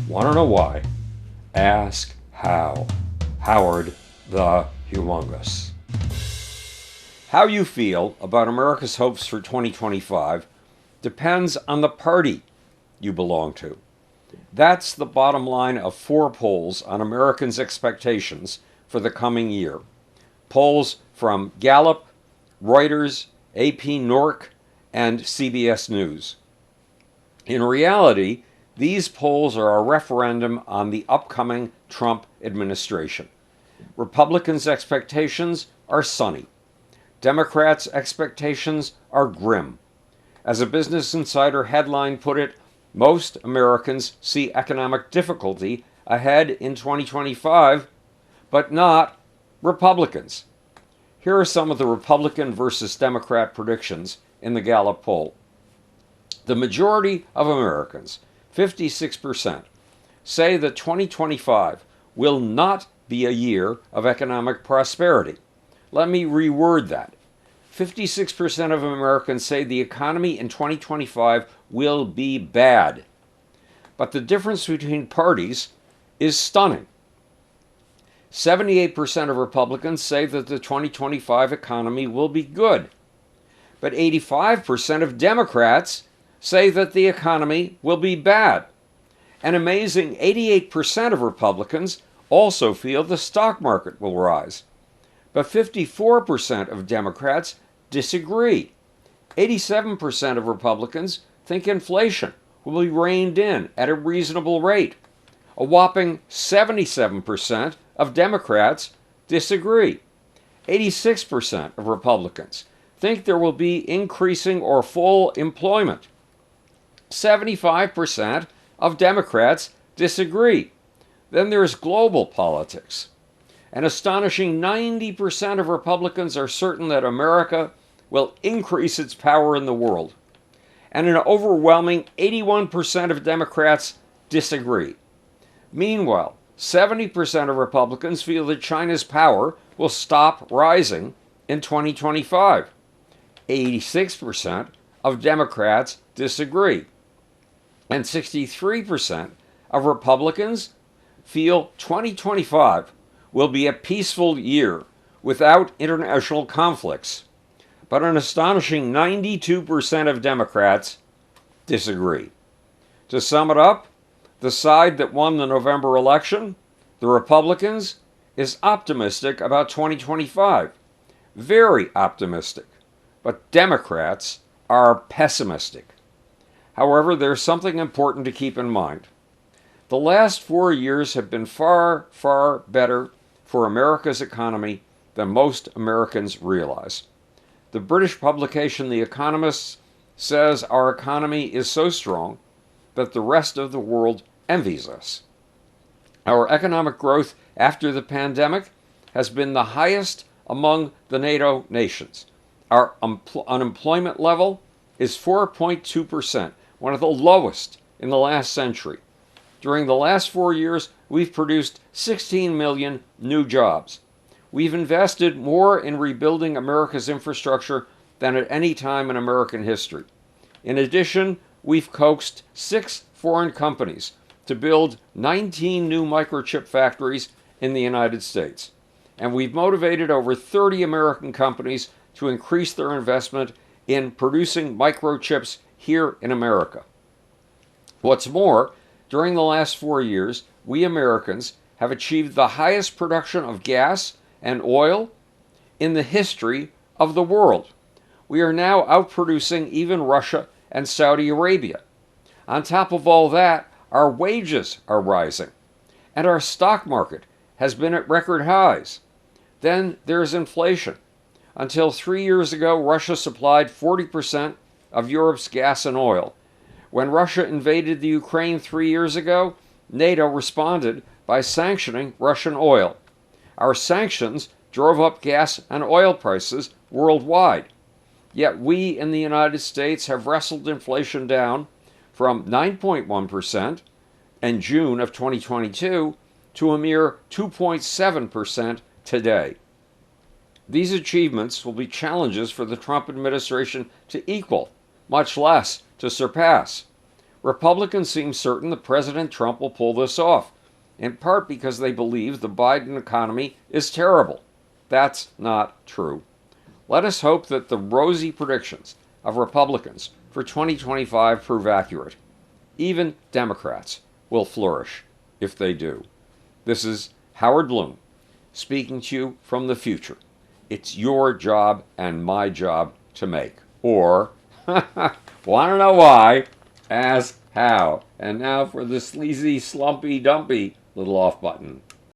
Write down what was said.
Want to know why? Ask how. Howard the Humongous. How you feel about America's hopes for 2025 depends on the party you belong to. That's the bottom line of 4 polls on Americans' expectations for the coming year. Polls from Gallup, Reuters, AP Norc, and CBS News. In reality, these polls are a referendum on the upcoming Trump administration. Republicans' expectations are sunny. Democrats' expectations are grim. As a Business Insider headline put it, most Americans see economic difficulty ahead in 2025, but not Republicans. Here are some of the Republican versus Democrat predictions in the Gallup poll. The majority of Americans, 56%, say that 2025 will not be a year of economic prosperity. Let me reword that. 56% of Americans say the economy in 2025 will be bad. But the difference between parties is stunning. 78% of Republicans say that the 2025 economy will be good. But 85% of Democrats say that the economy will be bad. An amazing 88% of Republicans also feel the stock market will rise. But 54% of Democrats disagree. 87% of Republicans think inflation will be reined in at a reasonable rate. A whopping 77% of Democrats disagree. 86% of Republicans think there will be increasing or full employment. 75% of Democrats disagree. Then there's global politics. An astonishing 90% of Republicans are certain that America will increase its power in the world. And an overwhelming 81% of Democrats disagree. Meanwhile, 70% of Republicans feel that China's power will stop rising in 2025. 86% of Democrats disagree. And 63% of Republicans feel 2025 will be a peaceful year without international conflicts. But an astonishing 92% of Democrats disagree. To sum it up, the side that won the November election, the Republicans, is optimistic about 2025. Very optimistic. But Democrats are pessimistic. However, there's something important to keep in mind. The last 4 years have been far, far better for America's economy than most Americans realize. The British publication The Economist says our economy is so strong that the rest of the world envies us. Our economic growth after the pandemic has been the highest among the NATO nations. Our unemployment level is 4.2%, one of the lowest in the last century. During the last 4 years, we've produced 16 million new jobs. We've invested more in rebuilding America's infrastructure than at any time in American history. In addition, we've coaxed 6 foreign companies to build 19 new microchip factories in the United States. And we've motivated over 30 American companies to increase their investment in producing microchips here in America. What's more, during the last 4 years, we Americans have achieved the highest production of gas and oil in the history of the world. We are now outproducing even Russia and Saudi Arabia. On top of all that, our wages are rising, and our stock market has been at record highs. Then there's inflation. Until 3 years ago, Russia supplied 40% of Europe's gas and oil. When Russia invaded the Ukraine 3 years ago, NATO responded by sanctioning Russian oil. Our sanctions drove up gas and oil prices worldwide. Yet we in the United States have wrestled inflation down from 9.1% in June of 2022 to a mere 2.7% today. These achievements will be challenges for the Trump administration to equal, much less to surpass. Republicans seem certain that President Trump will pull this off, in part because they believe the Biden economy is terrible. That's not true. Let us hope that the rosy predictions of Republicans for 2025 prove accurate. Even Democrats will flourish if they do. This is Howard Bloom speaking to you from the future. It's your job and my job to make. Or, want to know why? Ask how. And now for the sleazy, slumpy, dumpy little off button.